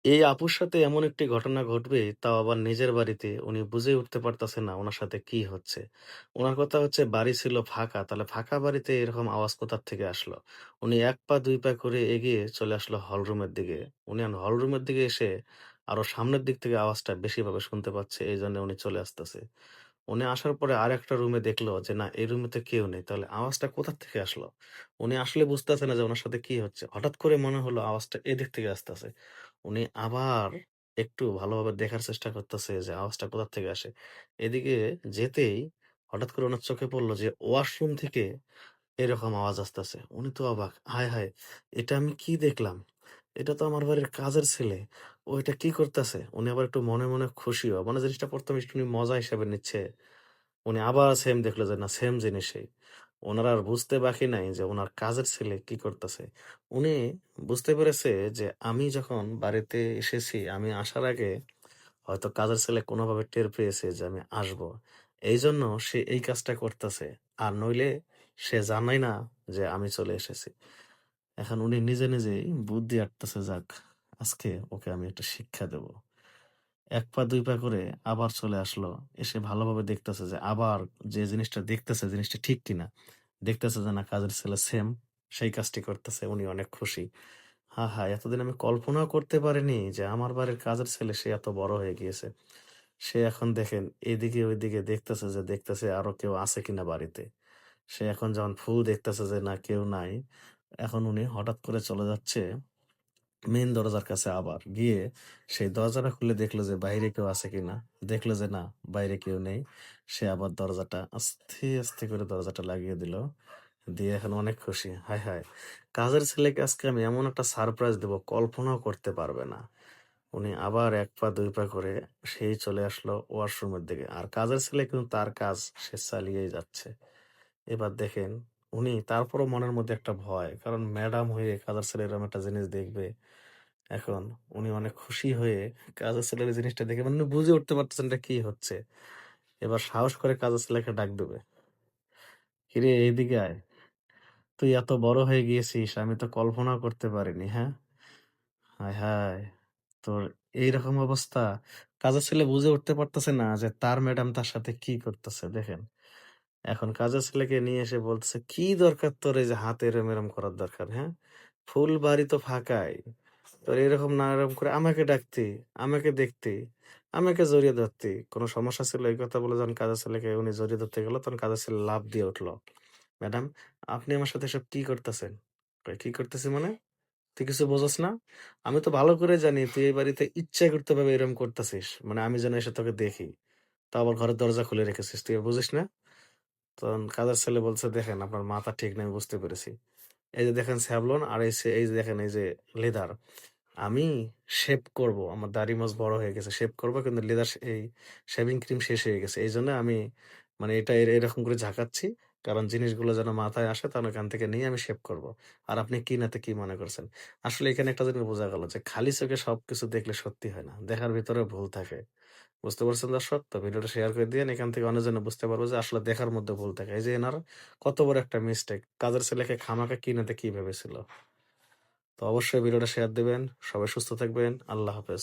এই আপুর সাথে এমন একটি ঘটনা ঘটবে, তাও আবার নিজের বাড়িতে। উনি বুঝে উঠতে পারতেছে না উনার সাথে কি হচ্ছে। উনার কথা হচ্ছে বাড়ি ছিল ফাঁকা, তাহলে ফাঁকা বাড়িতে এরকম আওয়াজ কোথার থেকে আসলো? উনি ১ পা ২ পা করে এগিয়ে চলে আসলো হলরুমের দিকে। উনি হলরুমের দিকে এসে আরো সামনের দিক থেকে আওয়াজটা বেশিভাবে শুনতে পাচ্ছে। এইজন্য উনি চলে আসতেছে। উনি আসার পরে আরেকটা রুমে দেখলো যে না, এই রুমে তো কেউ নেই। তাহলে আওয়াজটা কোথা থেকে আসলো? উনি আসলে বুঝতেছে না যে উনার সাথে কি হচ্ছে। হঠাৎ করে মনে হলো আওয়াজটা এদিক থেকে আসতেছে। উনি আবার একটু ভালোভাবে দেখার চেষ্টা করতেছে যে আওয়াজটা কোথা থেকে আসে। এদিকে যেতেই হঠাৎ করে উনার চোখে পড়ল যে ওয়াশরুম থেকে এরকম আওয়াজ আসতেছে। উনি তো অবাক। হায়, হায়! এটা আমি কি দেখলাম? এটা তো আমার বাড়ির কাজের ছেলে। ও এটা কি করতেছে? উনি আবার একটু মনে, মনে খুশিও। মানে জিনিসটা ১ম একটু উনি মজা হিসেবে নিচ্ছে। উনি আবার সেম দেখলো যে না, সেম জিনিসই। উনার আর বুঝতে বাকি নাই যে উনার কাজের ছেলে কি করতেছে। উনি বুঝতে পেরেছে যে আমি যখন বাড়িতে এসেছি, আমি আসার আগে হয়তো কাজের ছেলে কোনোভাবে টের পেয়েছে যে আমি আসবো। এইজন্য সে এই কাজটা করতেছে। আর নইলে সে জানাই না যে আমি চলে এসেছি। এখন উনি নিজে, নিজেই বুদ্ধি আটতেছে, যাক আজকে ওকে আমি একটা শিক্ষা দেব। ১ পা ২ পা করে আবার চলে আসলো। এসে ভালোভাবে দেখতেছে যে আবার যে জিনিসটা দেখতেছে জিনিসটা ঠিক কিনা। দেখতেছে যে না, কাজের ছেলে সেম সেই কাজটি করতেছে। উনি অনেক খুশি। হা, হা! এতদিন আমি কল্পনাও করতে পারিনি যে আমার বাড়ির কাজের ছেলে সে এত বড় হয়ে গিয়েছে। সে এখন দেখেন এদিকে ওইদিকে দেখতেছে যে দেখতেছে আরো কেউ আছে কিনা বাড়িতে। সে এখন যখন ফুল দেখতেছে যে না, কেউ নাই। এখন উনি হঠাৎ করে চলে যাচ্ছে মেইন দরজার কাছে, আবার গিয়ে সেই দরজাটা খুলে দেখলো যে বাইরে কেউ আছে কিনা। দেখলো যে না, বাইরে কেউ নেই। সে আবার দরজাটা আস্তে, আস্তে করে দরজাটা লাগিয়ে দিল। দিয়ে এখন অনেক খুশি। হায়, হায়! কাজের ছেলেকে আজকে আমি এমন একটা সারপ্রাইজ দেব, কল্পনাও করতে পারবে না। উনি আবার ১ পা ২ পা করে সেই চলে আসলো ওয়াশরুমের দিকে। আর কাজের ছেলে কিন্তু তার কাজ সে চালিয়েই যাচ্ছে। এবার দেখেন, উনি তারপরও মনের মধ্যে একটা ভয়। কারণ ম্যাডাম হয়ে কাজের ছেলে এরকম একটা জিনিস দেখবে। এখন উনি অনেক খুশি হয়ে কাজের ছেলের এই জিনিসটা দেখে মানে উনি বুঝে উঠতে পারতেছেন এটা কি হচ্ছে। এবার সাহস করে কাজের ছেলেকে ডাক দেবে। "কিরে, এইদিকে আয়। তুই এত বড় হয়ে গিয়েছিস, আমি তো কল্পনাও করতে পারিনি, হ্যাঁ? হায়, হায়! তোর এইরকম অবস্থা।" কাজের ছেলে বুঝে উঠতে পারতেছে না যে তার ম্যাডাম তার সাথে কি করতেছে, দেখেন। এখন কাজের ছেলেকে নিয়ে এসে বলতেছে, "কি দরকার তোর এই যে হাতে এরম, এরম করার দরকার, হ্যাঁ? ফুল বাড়ি তো ফাঁকাই। তোর এরকম না এরকম করে আমাকে ডাকতি, আমাকে দেখতি, আমাকে জড়িয়ে ধরতি। কোন সমস্যা ছিল?" এই কথা বলে যখন কাজের ছেলেকে উনি জড়িয়ে ধরতে গেল, তখন কাজের ছেলে লাফ দিয়ে উঠল। "ম্যাডাম, আপনি আমার সাথে এসব কি করতেছেন?" কয়, "কি করতেছি মানে? তুই কিছু বোঝোস না? আমি তো ভালো করে জানি তুই এই বাড়িতে ইচ্ছাকৃতভাবে এরকম করতেছিস। মানে আমি যেন এসে তোকে দেখি। তাও আবার ঘরের দরজা খুলে রেখেছিস। তুই বুঝিস না?" তখন কাজের ছেলে বলছে, "দেখেন, আপনার মাথা ঠিক নাই, বুঝতে পেরেছি। এই যে দেখেন স্যাভলন, আর এই যে দেখেন এই যে লেদার। আমি শেভ করব। আমার দাড়ি মোছ বড় হয়ে গেছে। শেভ করব, কিন্তু লেদার এই শেভিং ক্রিম শেষ হয়ে গেছে। এইজন্য আমি মানে এটা এরকম করে ঝাঁকাচ্ছি। কারণ জিনিসগুলো যেন মাথায় আসে, তখন এখান থেকে নিয়ে আমি শেভ করব। আর আপনি কি নাতে কি মনে করছেন?" আসলে এখানে একটা জিনিস বোঝা গেল যে খালি চোখে সবকিছু দেখলে সত্যি হয় না। দেখার ভিতরে ভুল থাকে। বুঝতে পারছেন দর্শক? তো ভিডিওটা শেয়ার করে দিয়েন। এখান থেকে অন্যজনে বুঝতে পারবে যে আসলে দেখার মধ্যে ভুল থাকে। এই যে এনার কত বড় একটা মিস্টেক। কাজের ছেলেকে খামাখা কিনাতে কি ভেবেছিল। তো অবশ্যই ভিডিওটা শেয়ার দিবেন। সবাই সুস্থ থাকবেন। আল্লাহ হাফেজ।